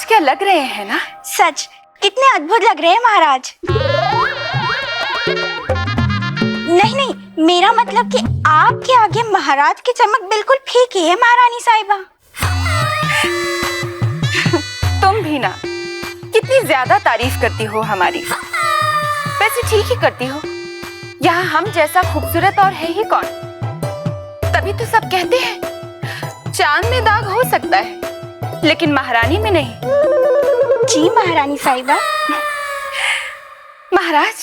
आज क्या लग रहे हैं ना? सच कितने अद्भुत लग रहे हैं महाराज। नहीं, मेरा मतलब कि आपके आगे महाराज की चमक बिल्कुल फीकी है महारानी साहिबा। तुम भी ना कितनी ज्यादा तारीफ करती हो हमारी। वैसे ठीक ही करती हो, यहाँ हम जैसा खूबसूरत और है ही कौन। तभी तो सब कहते हैं चांद में दाग हो सकता है लेकिन महारानी में नहीं। जी महारानी साहिबा। महाराज,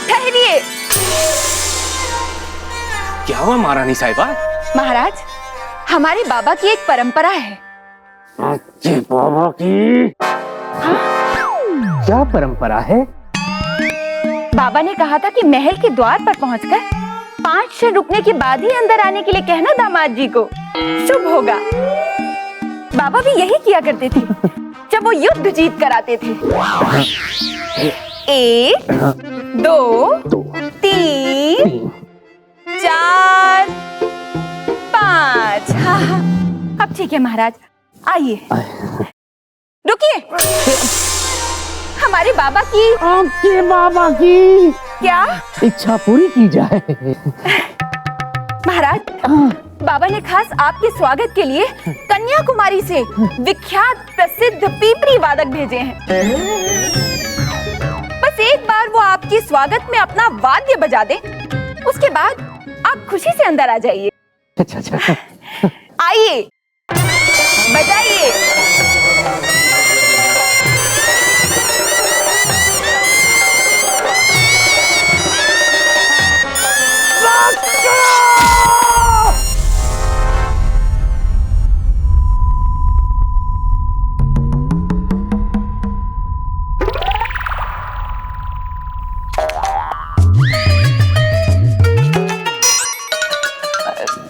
ठहरिए। क्या हुआ महारानी साहिबा? महाराज, हमारे बाबा की एक परंपरा है। आपके बाबा की? हाँ? क्या परंपरा है? बाबा ने कहा था कि महल के द्वार पर पहुंचकर 5 क्षण रुकने के बाद ही अंदर आने के लिए कहना दामाद जी को, शुभ होगा। बाबा भी यही किया करते थे जब वो युद्ध जीत कर आते थे। 1 2 3 4 5। हाँ, अब ठीक है महाराज, आइए। रुकिए, हमारे बाबा की। आपके बाबा की क्या इच्छा पूरी की जाए? महाराज, बाबा ने खास आपके स्वागत के लिए कन्याकुमारी से विख्यात प्रसिद्ध पीपरी वादक भेजे हैं। बस एक बार वो आपके स्वागत में अपना वाद्य बजा दे, उसके बाद आप खुशी से अंदर आ जाइए। अच्छा। आइए, बजाइए।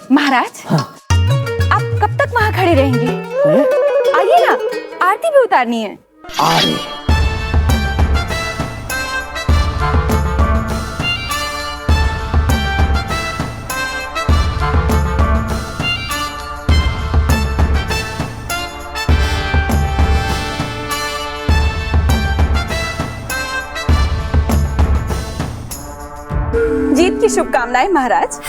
महाराज, आप कब तक वहाँ खड़े रहेंगे? आइए ना, आरती भी उतारनी है। जीत की शुभकामनाएं महाराज।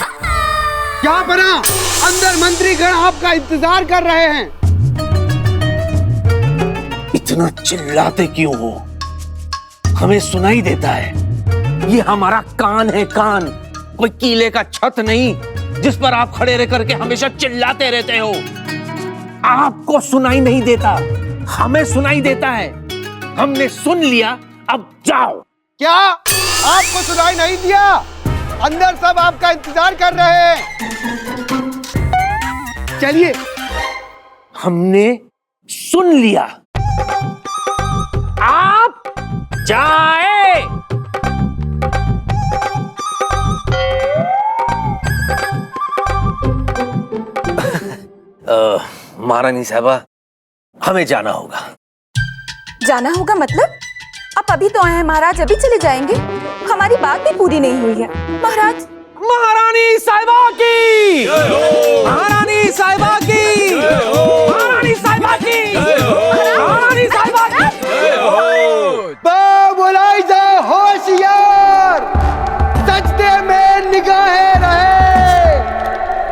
क्या बना? अंदर मंत्रीगण आपका इंतजार कर रहे हैं। इतना चिल्लाते क्यों हो? हमें सुनाई देता है। ये हमारा कान है, कान, कोई कीले का छत नहीं जिस पर आप खड़े रह करके हमेशा चिल्लाते रहते हो। आपको सुनाई नहीं देता, हमें सुनाई देता है। हमने सुन लिया, अब जाओ। क्या आपको सुनाई नहीं दिया? अंदर सब आपका इंतजार कर रहे हैं। चलिए। हमने सुन लिया, आप जाए। महारानी साहबा, हमें जाना होगा। जाना होगा मतलब? आप अभी तो आए हैं महाराज, अभी चले जाएंगे? हमारी बात भी पूरी नहीं हुई है महाराज। महारानी साहिबा की, महारानी साहिबा की, महारानी साहिबा की, महारानी साहिबा की। बुलाई जाए होशियार, सजदे में निगाहें रहे,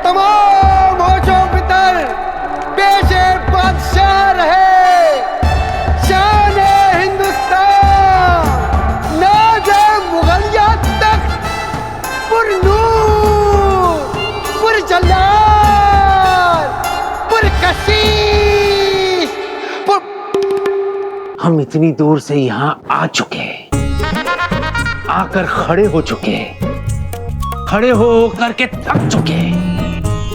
तमाम होशों पितर पेशे बादशाह रहे। शान हिंदुस्तान नाज़े मुगलिया तक पुरनूर, पुरजलाल, पुरकशीश। हम इतनी दूर से यहाँ आ चुके हैं, आकर खड़े हो चुके हैं, खड़े हो करके थक चुके हैं।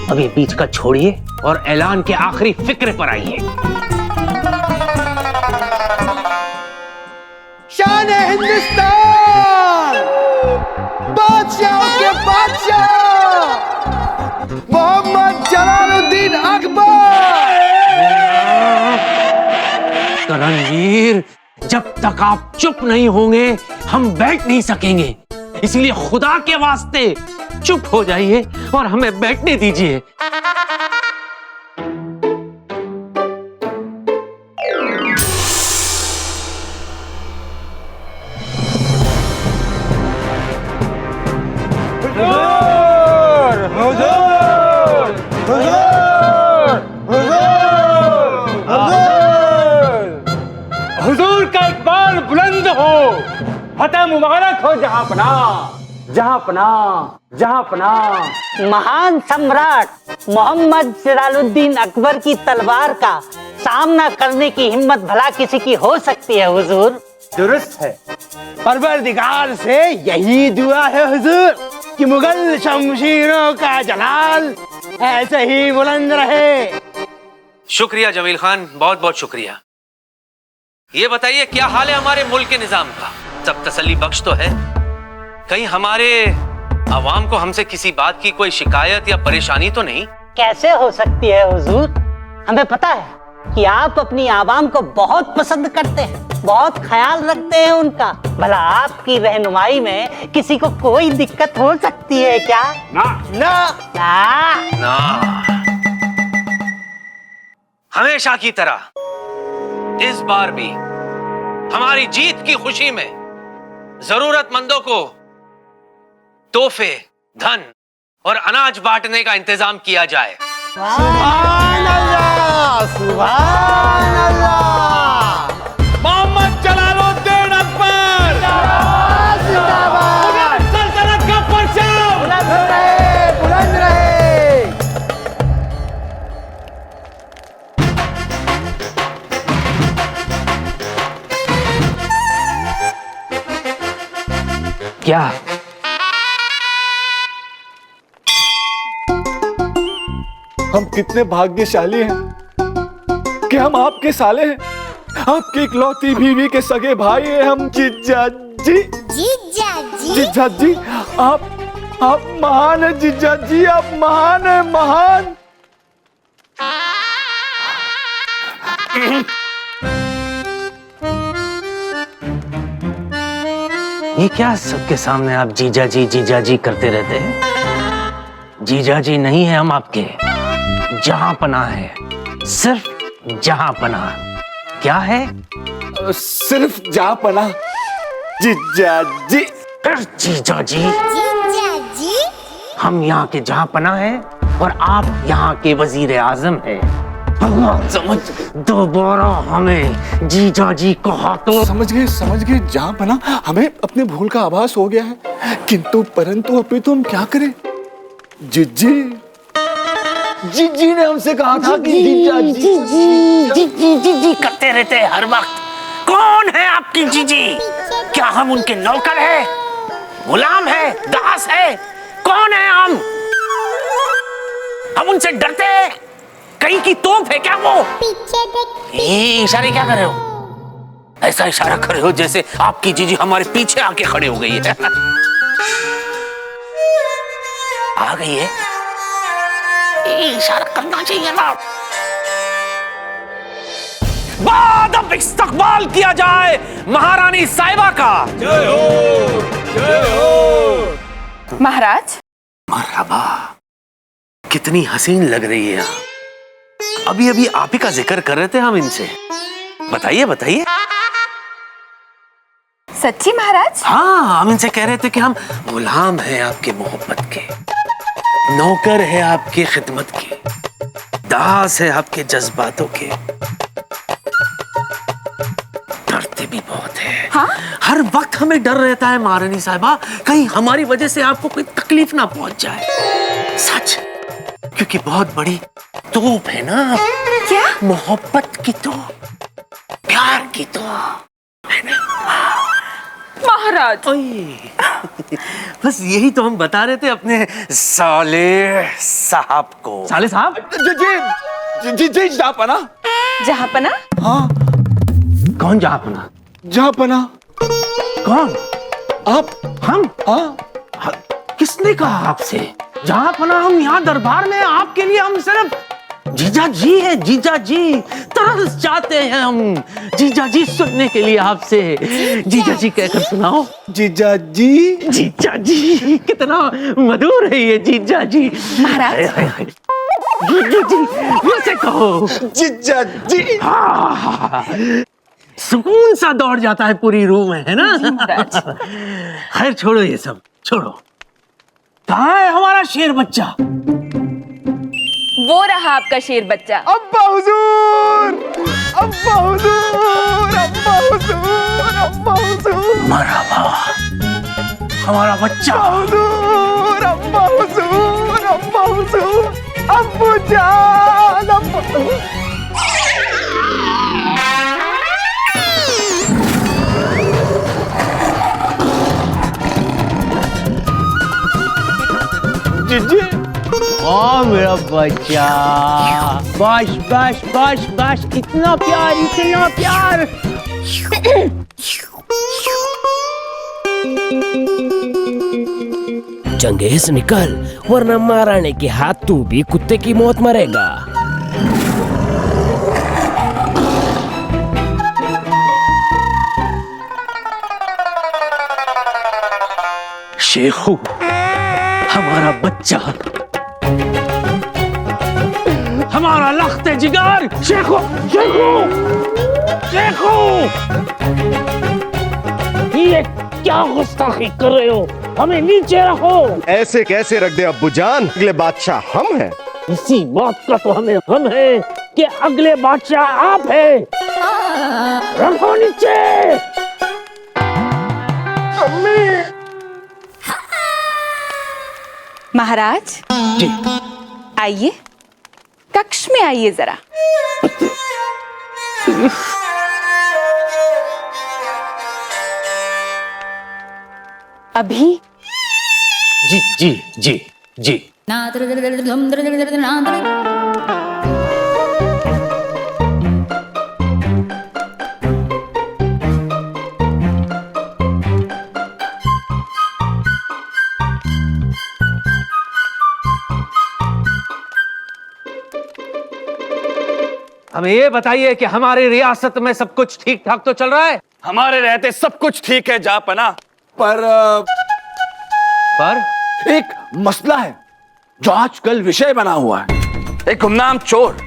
अब ये बीच का छोड़िए और ऐलान के आखिरी फिक्र पर आइए। शान हिंदुस्तान, बादशाह के बादशाह मोहम्मद जलालुद्दीन अकबर। रणवीर, जब तक आप चुप नहीं होंगे हम बैठ नहीं सकेंगे, इसलिए खुदा के वास्ते चुप हो जाइए और हमें बैठने दीजिए। हुजूर, हुजूर, हुजूर, हुजूर का इकबाल बुलंद हो, फतेह मुबारक हो जहां पना, जहां पना, जहां पना। महान सम्राट मोहम्मद सिराजुद्दीन अकबर की तलवार का सामना करने की हिम्मत भला किसी की हो सकती है हुजूर? दुरुस्त है। परवरदिगार से यही दुआ है हुजूर कि मुगल शमशीरों का जलाल ऐसे ही बुलंद रहे। शुक्रिया जमील खान, बहुत बहुत शुक्रिया। ये बताइए क्या हाल है हमारे मुल्क के निजाम का? सब तसल्ली बख्श तो है? कहीं हमारे अवाम को हमसे किसी बात की कोई शिकायत या परेशानी तो नहीं? कैसे हो सकती है हुजूर? हमें पता है कि आप अपनी आवाम को बहुत पसंद करते हैं, बहुत ख्याल रखते हैं उनका। भला आपकी रहनुमाई में किसी को कोई दिक्कत हो सकती है क्या? ना ना ना। ना, हमेशा की तरह इस बार भी हमारी जीत की खुशी में जरूरतमंदों को तोहफे, धन और अनाज बांटने का इंतजाम किया जाए। सुभान अल्लाह, सुभान अल्लाह। मोहम्मद जलालुद्दीन अकबर जिंदाबाद, सल्तनत का परचम बुलंद रहे, बुलंद रहे। क्या? हम कितने भाग्यशाली हैं कि हम आपके साले हैं, आपकी इकलौती बीवी के सगे भाई हैं हम। जीजा जी, जीजा जी, आप महान हैं जीजा जी, आप महान हैं, महान। ये क्या सबके सामने आप जीजा जी करते रहते हैं? जीजा जी नहीं है हम आपके, जहां पनाह है, सिर्फ जहां पनाह। क्या है? सिर्फ जहां पना जीजा जी। जीजा जी, हम यहाँ के जहां पनाह हैं और आप यहाँ के वजीर आजम हैं। भगवान समझ दोबारा हमें जीजा जी कहा तो। समझ गए जहां पना। हमें अपने भूल का आभास हो गया है, किंतु परंतु अभी तो हम क्या करें? जीजी ने हमसे कहा था कि जीजा जी करते रहते हैं हर वक्त। कौन है आपकी जीजी? क्या हम उनके नौकर हैं, गुलाम है, दास है? कौन है हम उनसे डरते हैं? कहीं की तोप है क्या वो? ये इशारे क्या कर रहे हो? ऐसा इशारा कर रहे हो जैसे आपकी जीजी हमारे पीछे आके खड़े हो गई है। आ गई है, ये इशारा करना चाहिए ना। बाद अब इस्तकबाल किया जाए महारानी साहिबा का। जय हो, जय हो। महाराज, मरहबा, कितनी हसीन लग रही है। अभी अभी आप ही का जिक्र कर रहे थे हम इनसे। बताइए बताइए। सच्ची महाराज? हाँ, हम इनसे कह रहे थे कि हम गुलाम हैं आपके मोहब्बत के, नौकर है आपकी खिदमत के, दास है आपके जज्बातों के। डरते भी बहुत है। हाँ? हर वक्त हमें डर रहता है महारानी साहिबा, कहीं हमारी वजह से आपको कोई तकलीफ ना पहुंच जाए। सच, क्योंकि बहुत बड़ी तोप है ना। क्या? मोहब्बत की तोप, प्यार की तोप है ना महाराज। बस यही तो हम बता रहे थे अपने साले साहब को। साले साहब? जी जहां पना। जहां पना? हाँ। कौन जहां पना? जहां पना। कौन? आप। हम? हाँ। किसने कहा आपसे जहां पना? हम यहाँ दरबार में आपके लिए हम सिर्फ जीजा जी है, जीजा जी। तरस जाते हैं हम जीजा जी सुनने के लिए आपसे। जीजा जी कहकर सुनाओ। जीजा जी, जीजा जी, कितना मधुर है ये जीजा जी। महाराज। जीजा जी वैसे कहो। जीजा जी। हाँ, सुकून सा दौड़ जाता है पूरी रूह में, है ना। खैर छोड़ो ये सब, छोड़ो। कहाँ है हमारा हमारा शेर बच्चा। वो रहा आपका शेर बच्चा। अब्बा हुजूर, अब्बा हुजूर, अब्बा हुजूर, अब्बा हुजूर, मरहबा, हमारा बच्चा। हुजूर, अब्बा हुजूर, अब्बा हुजूर, अब्बू जान, अब्बा। जीजी, ओ मेरा बच्चा, बस बस बस बस, इतना प्यार, इतना प्यार। चंगेज निकल, वरना महारानी के हाथ तू भी कुत्ते की मौत मरेगा। शेखू, हमारा बच्चा, हमारा लख्ते जिगर। शेखू, शेखू, शेखू, ये क्या गुस्ताखी कर रहे हो? हमें नीचे रखो। ऐसे कैसे रख दे अब्बू जान, अगले बादशाह हम हैं। इसी बात का तो हमें गम है कि अगले बादशाह आप हैं। रखो नीचे। महाराज जी, आइए, कक्ष में आइए जरा। अभी जी जी जी जी। हमें ये बताइए कि हमारी रियासत में सब कुछ ठीक ठाक तो चल रहा है? हमारे रहते सब कुछ ठीक है जापना, पर एक मसला है जो आजकल विषय बना हुआ है। एक गुमनाम चोर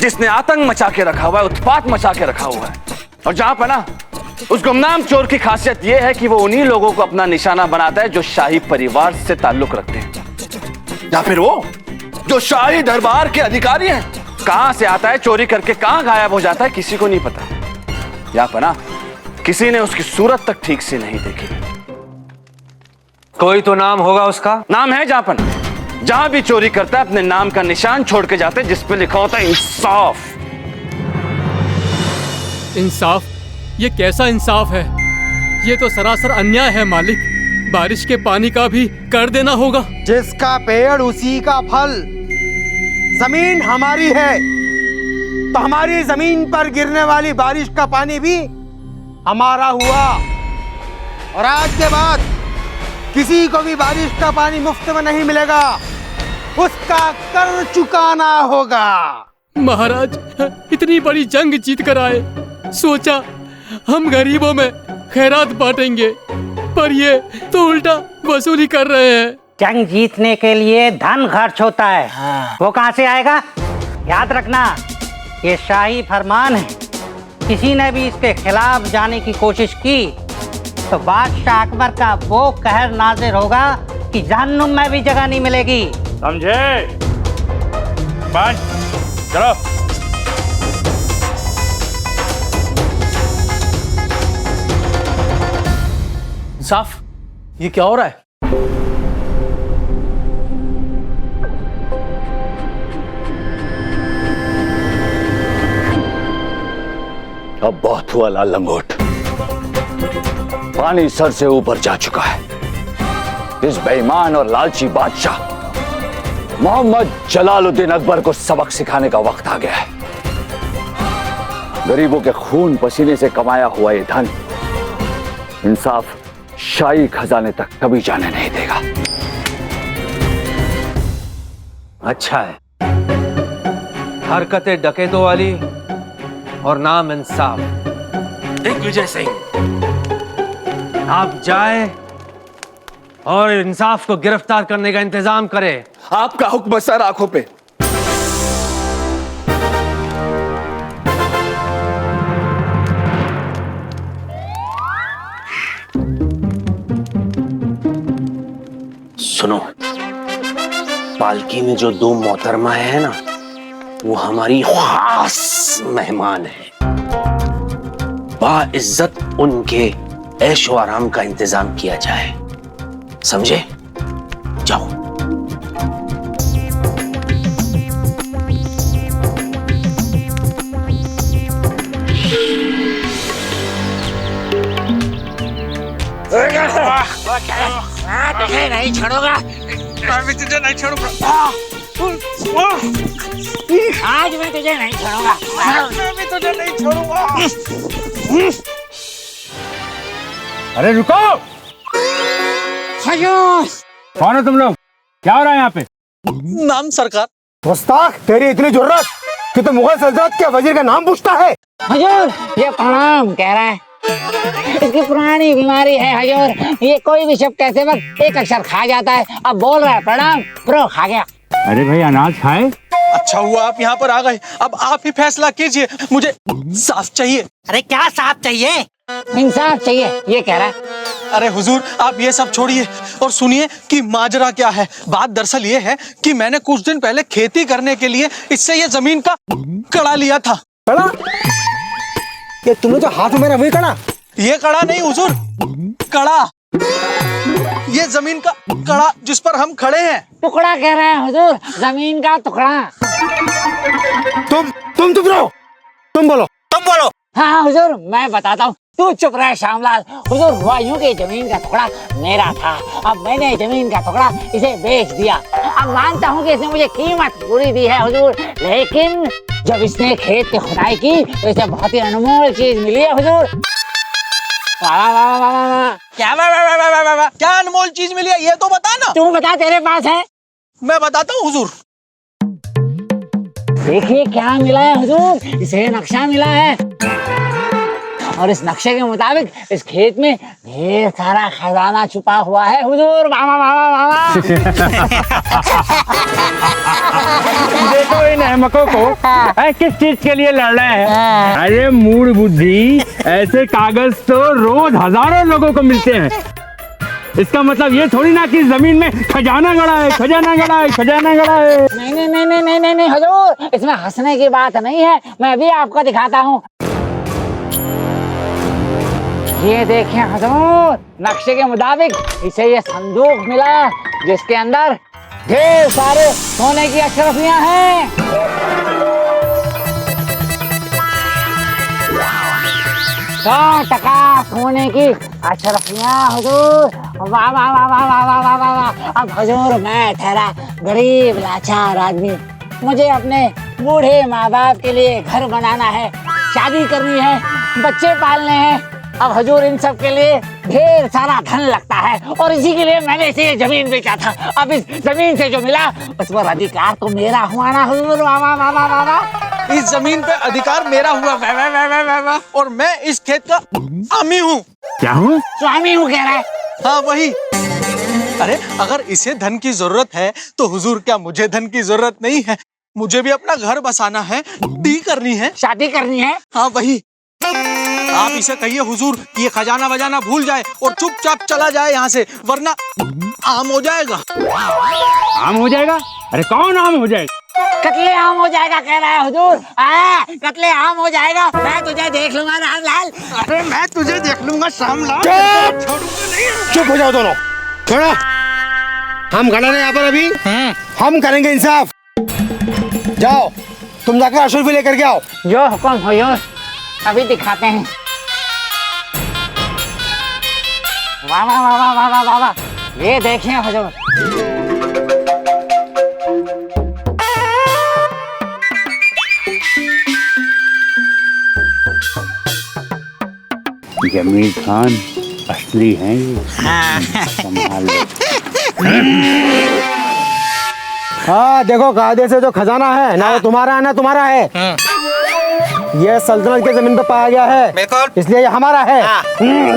जिसने आतंक मचा के रखा हुआ है, उत्पात मचा के रखा हुआ है। और जापना, उस गुमनाम चोर की खासियत यह है कि वो उन्हीं लोगों को अपना निशाना बनाता है जो शाही परिवार से ताल्लुक रखते हैं, या फिर वो जो शाही दरबार के अधिकारी हैं। कहां से आता है चोरी करके कहां गायब हो जाता है किसी को नहीं पता। जापना, किसी ने उसकी सूरत तक ठीक से नहीं देखी। कोई तो नाम होगा उसका। नाम है जापना, जहां भी चोरी करता है अपने नाम का निशान छोड़ के जाते हैं जिस पे लिखा होता है इंसाफ। इंसाफ? ये कैसा इंसाफ है? ये तो सरासर अन्याय है मालिक। बारिश के पानी का भी कर देना होगा। जिसका पेड़ उसी का फल। जमीन हमारी है तो हमारी जमीन पर गिरने वाली बारिश का पानी भी हमारा हुआ। और आज के बाद किसी को भी बारिश का पानी मुफ्त में नहीं मिलेगा, उसका कर चुकाना होगा। महाराज, इतनी बड़ी जंग जीत कर आए, सोचा हम गरीबों में खैरात बांटेंगे, पर ये तो उल्टा वसूली कर रहे हैं। जंग जीतने के लिए धन खर्च होता है। वो कहाँ से आएगा? याद रखना, ये शाही फरमान है। किसी ने भी इसके खिलाफ जाने की कोशिश की तो बादशाह अकबर का वो कहर नाजिर होगा कि जहन्नुम में भी जगह नहीं मिलेगी। समझे? बस चलो। इंसाफ, ये क्या हो रहा है? अब बहुत हुआ लाल लंगोट, पानी सर से ऊपर जा चुका है। इस बेईमान और लालची बादशाह मोहम्मद जलालुद्दीन अकबर को सबक सिखाने का वक्त आ गया है। गरीबों के खून पसीने से कमाया हुआ ये धन इंसाफ शाही खजाने तक कभी जाने नहीं देगा। अच्छा है, हरकतें डकैतों वाली और नाम इंसाफ। दिग्विजय सिंह, आप जाए और इंसाफ को गिरफ्तार करने का इंतजाम करें। आपका हुक्म सर आंखों पे। सुनो, पालकी में जो 2 मोहतरमा है ना, वो हमारी खास मेहमान है। बाइज्जत उनके ऐशो आराम का इंतजाम किया जाए, समझे? जाओ। नहीं छोड़ूंगा, मैं भी तुझे नहीं छोड़ूंगा। आज मैं तुझे नहीं छोड़ूंगा, मैं भी तुझे नहीं छोड़ूंगा। अरे रुको, कौन है तुम लोग? क्या हो रहा है यहाँ पे? नाम सरकार। मुस्ताक, तेरी इतनी जरूरत कि तू मुगल सल्तनत के वजीर का नाम पूछता है? हुजूर ये प्रणाम कह रहा है, इसकी पुरानी बीमारी है हुजूर। ये कोई भी शब्द कहते वक्त एक अक्षर खा जाता है। अब बोल रहा है प्रणाम, प्रो खा गया। अरे भाई अनाज खाए। अच्छा हुआ आप यहाँ पर आ गए, अब आप ही फैसला कीजिए, मुझे साफ चाहिए। अरे क्या साफ चाहिए? इंसाफ चाहिए, ये कह रहा है। अरे हुजूर आप ये सब छोड़िए और सुनिए कि माजरा क्या है। बात दरअसल ये है कि मैंने कुछ दिन पहले खेती करने के लिए इससे ये जमीन का कड़ा लिया था। कड़ा? ये तुमने जो हाथ में मेरा वही कड़ा? ये कड़ा नहीं हुजूर, कड़ा, ये जमीन का कड़ा जिस पर हम खड़े हैं। टुकड़ा कह रहे हैं हुजूर, जमीन का टुकड़ा। तुम चुप रहो, तुम बोलो। हाँ हुजूर मैं बताता हूँ, तू चुप रहे श्यामलाल। हुजूर हुआ यूं कि जमीन का टुकड़ा मेरा था, अब मैंने जमीन का टुकड़ा इसे बेच दिया। अब मानता हूँ कि इसने मुझे कीमत पूरी दी है हुजूर, लेकिन जब इसने खेत की खुदाई की तो इसे बहुत ही अनमोल चीज मिली है हुजूर। वाह वाह वाह वाह वाह। क्या अनमोल चीज मिली है ये तो बता ना। तू बता, तेरे पास है? मैं बताता हूँ हुजूर। देखिए क्या मिला है हुजूर, इसे नक्शा मिला है और इस नक्शे के मुताबिक इस खेत में ढेर सारा खजाना छुपा हुआ है हुजूर। मामा मामा मामा। देखो इन अहमकों को किस चीज के लिए लड़ रहे हैं। अरे मूड बुद्धि, ऐसे कागज तो रोज हजारों लोगों को मिलते हैं। इसका मतलब ये थोड़ी ना कि जमीन में खजाना गड़ा है, खजाना गड़ा है, खजाना गड़ा है। नहीं नहीं नहीं नहीं नहीं नहीं नहीं हुजूर, इसमें हंसने की बात नहीं है, मैं भी आपको दिखाता हूँ। ये देखिए हुजूर, नक्शे के मुताबिक इसे ये संदूक मिला जिसके अंदर ढेर सारे सोने की अशरफियां हैं। 100% सोने की अशरफियां हुजूर। वाह वाह वाह वाह वाह वाह वाह वाह। अब हुजूर मैं ठहरा गरीब लाचार आदमी, मुझे अपने बूढ़े माँ बाप के लिए घर बनाना है, शादी करनी है, बच्चे पालने हैं। अब हुजूर इन सब के लिए ढेर सारा धन लगता है और इसी के लिए मैंने इसे ये जमीन बेचा था। अब इस जमीन से जो मिला उस पर अधिकार तो मेरा हुआ ना हुजूर। वाह वाह वाह वाह वाह। इस जमीन पे अधिकार मेरा हुआ, वाह वाह वाह वाह वाह वाह। और मैं इस खेत का स्वामी हूँ। क्या हूँ? स्वामी हूँ कह रहा है। हाँ वही। अरे अगर इसे धन की जरूरत है तो हुजूर क्या मुझे धन की जरूरत नहीं है? मुझे भी अपना घर बसाना है, डी करनी है, शादी करनी है। हाँ वही। आप इसे कहिए हुजूर ये खजाना बजाना भूल जाए और चुपचाप चला जाए यहाँ से, वरना आम हो जाएगा। आम हो जाएगा? अरे कौन आम हो जाएगा? कतले आम हो जाएगा कह रहा है हुजूर। कतले आम हो जाएगा, मैं तुझे देख लूंगा रामलाल। अरे मैं तुझे देख लूंगा श्यामलाल। चुप हो जाओ दोनों, छोड़ो। हम खड़े हैं यहाँ पर अभी, हम करेंगे इंसाफ। जाओ तुम जाकर अशरफी लेकर के आओ। जो हुक्म हुजूर, अभी दिखाते हैं। वाह वाह वाह वाह वाह वाह वाह। ये देखिए हुजूर, जमीर खान असली हैं ये। संभाल लो। हाँ देखो, कायदे से जो खजाना है ना वो तुम्हारा है ना तुम्हारा है। ये सल्तनत के जमीन पे पाया गया है, इसलिए ये हमारा है।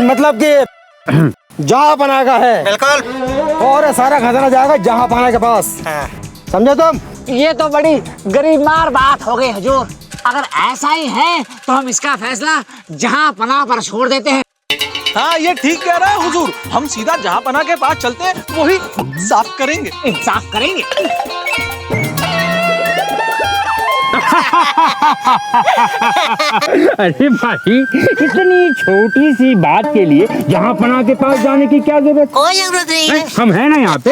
मतलब कि जहाँ पना का है। बिल्कुल। और सारा खजाना जाएगा जहाँ पना के पास। समझे तुम? ये तो बड़ी गरीब मार बात हो गई हुजूर। अगर ऐसा ही है तो हम इसका फैसला जहाँ पनाह पर छोड़ देते हैं। हाँ ये ठीक कह रहा है हुजूर, हम सीधा जहांपना के पास चलते हैं, वही साफ करेंगे। इंसाफ करेंगे। अरे भाई, इतनी छोटी सी बात के लिए जहांपना के पास जाने की क्या जरूरत? कोई जरूरत नहीं है। हम हैं ना यहाँ पे।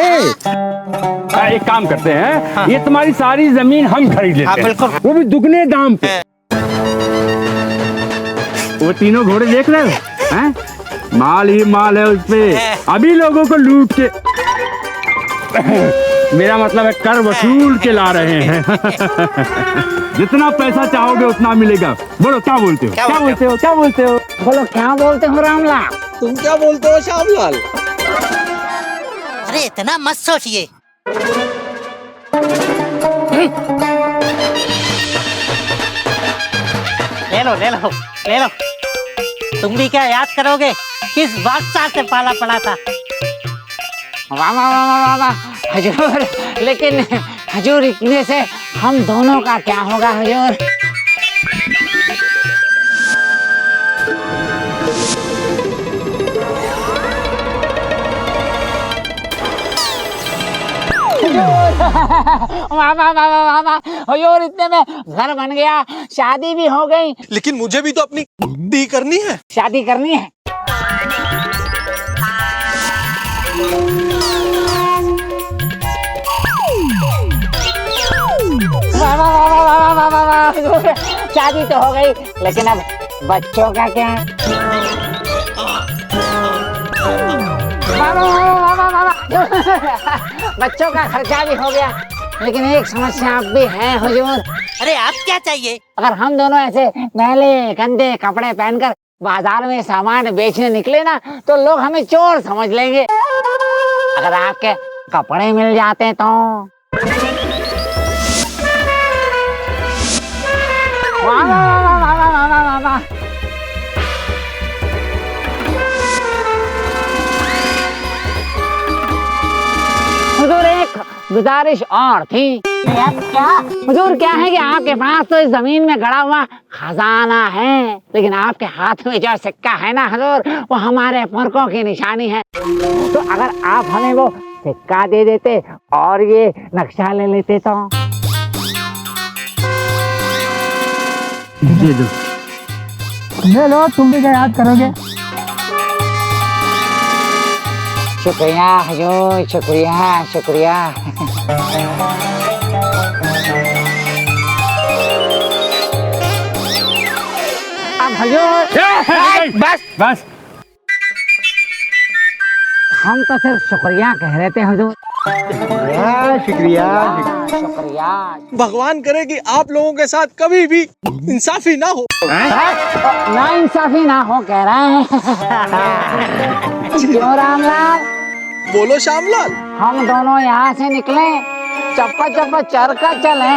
एक काम करते हैं, ये तुम्हारी सारी जमीन हम खरीद लेते हैं, वो भी दुगने दाम पे। वो तीनों घोड़े देख रहे हो हैं? माल ही माल है उस पे। अभी लोगों को लूट के मेरा मतलब है कर वसूल के ला रहे हैं। जितना पैसा चाहोगे उतना मिलेगा। बोलो क्या बोलते हो? क्या बोलते हो? क्या बोलते हो? बोलो क्या बोलते हो रामलाल? तुम क्या बोलते हो श्यामलाल? अरे इतना मत सोचिए। ले लो ले लो ले लो। तुम भी क्या याद करोगे किस बादशाह से पाला पड़ा था? वाह वाह वाह वाह हजूर, लेकिन हजूर इतने से हम दोनों का क्या होगा हजूर? वाह वाह वाह वाह वाह हजूर, इतने में घर बन गया, शादी भी हो गई। लेकिन मुझे भी तो अपनी दी करनी है। शादी करनी है। वाह वाह वाह वाह वाह वाह वाह हजूर, शादी तो हो गई, लेकिन अब बच्चों का क्या? वाह वाह वाह वाह वाह वाह, बच्चों का खर्चा भी हो गया, लेकिन एक समस्या अब भी है हुजूर। अरे आप क्या चाहिए? अगर हम दोनों ऐसे मैले गंदे कपड़े पहनकर बाजार में सामान बेचने निकले ना, तो लोग हमें चोर समझ लेंगे। अगर आपके कपड़े मिल जाते तो। वाह वाह वाह वाह वाह वाह वाह वाह। हुजूर एक गुजारिश और थी। क्या? हुजूर क्या है कि आपके पास तो इस जमीन में गड़ा हुआ खजाना है, लेकिन आपके हाथ में जो सिक्का है ना हुजूर, वो हमारे पुरखों की निशानी है। तो अगर आप हमें वो सिक्का दे देते और ये नक्शा ले लेते तो। दे दो। ले लो, तुम भी क्या याद करोगे? शुक्रिया हुजूर, शुक्रिया शुक्रिया। अब हुजूर बस बस, हम तो सिर्फ शुक्रिया कह रहे थे हुजूर। शुक्रिया। शुक्रिया। भगवान करे कि आप लोगों के साथ कभी भी इंसाफी ना हो। ना इंसाफी ना हो कह रहे हैं। क्यों रामलाल? बोलो श्यामलाल। हम दोनों यहाँ से निकले, चप्पा चप्पा चढ़ कर चले।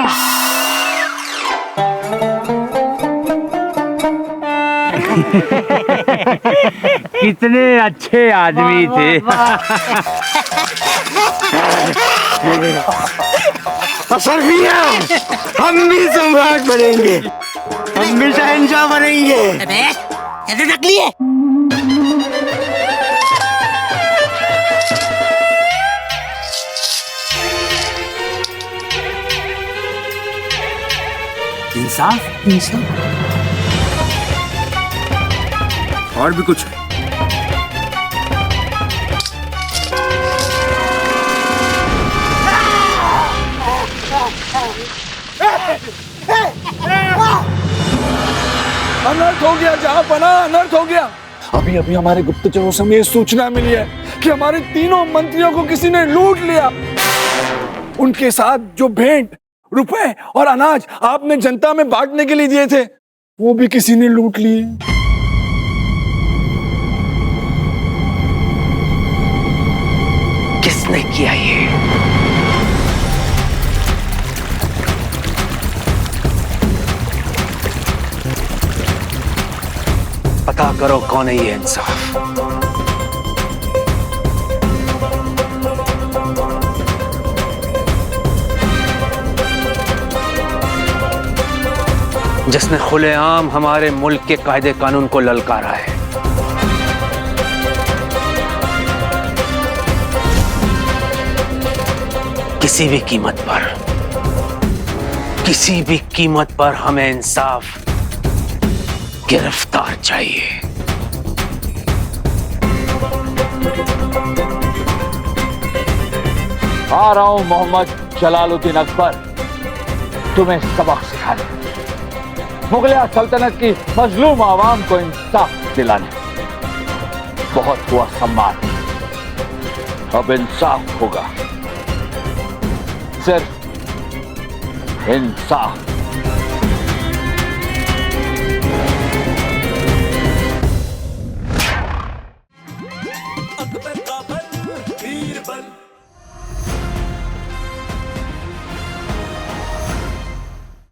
कितने अच्छे आदमी थे। सरफिया, हम भी सम्राट बनेंगे, हम भी शहंशाह बनेंगे। ऐसे नकली है। इंसाफ, इंसाफ और भी कुछ। अनर्थ हो गया जहांपना, अनर्थ हो गया। अभी अभी हमारे गुप्तचरों से हमें सूचना मिली है कि हमारे तीनों मंत्रियों को किसी ने लूट लिया। उनके साथ जो भेंट, रुपए और अनाज आपने जनता में बांटने के लिए दिए थे, वो भी किसी ने लूट लिए। किसने किया ये? पता करो कौन है ये इंसाफ। जिसने खुलेआम हमारे मुल्क के कायदे कानून को ललकारा है। किसी भी कीमत पर हमें इंसाफ, गिरफ्तार चाहिए। आ रहा हूं मोहम्मद जलालुद्दीन अकबर तुम्हें सबक सिखाने, मुगलिया सल्तनत की मजलूम आवाम को इंसाफ दिलाने। बहुत हुआ सम्मान, अब इंसाफ होगा, सिर्फ इंसाफ।